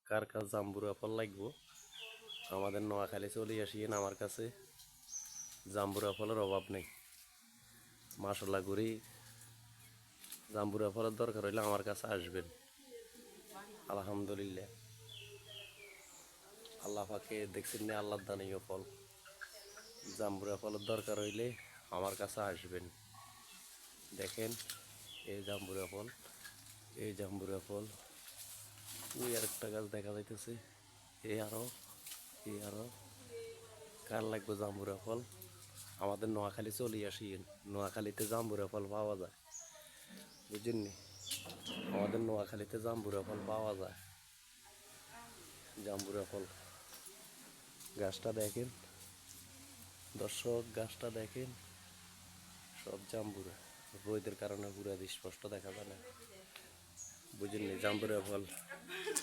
কার কাছে জাম্বুরা ফল লাগবো আমাদের নোয়াখালী চলে আসিয়েন আমার কাছে। জাম্বুরা ফলের অভাব নেই। মাসাল্লাহ করি জাম্বুরা ফলের দরকার হইলে আমার কাছে আসবেন। আলহামদুলিল্লাহ, আল্লাহ পাকে দেখছেন না, আল্লাহর দানীয় ফল। জাম্বুরা ফলের দরকার হইলে আমার কাছে আসবেন। দেখেন এই জাম্বুরা ফল, এই জাম্বুরা ফল। ওই আরেকটা গাছ দেখা যাইতেছে, এই আরো, এই আরো। কার লাগবে জাম্বুরা ফল আমাদের নোয়াখালী চলে আসিয়েন। নোয়াখালীতে জাম্বুরা ফল পাওয়া যায়, বুঝেননি? আমাদের নোয়াখালীতে জাম্বুরা ফল পাওয়া যায়। জাম্বুরা ফল গাছটা দেখেন দর্শক, গাছটা দেখেন, সব জাম্বুরা। রোদের কারণে পুরো স্পষ্ট দেখা যায় না, বুঝেননি? জাম্বুরা ফল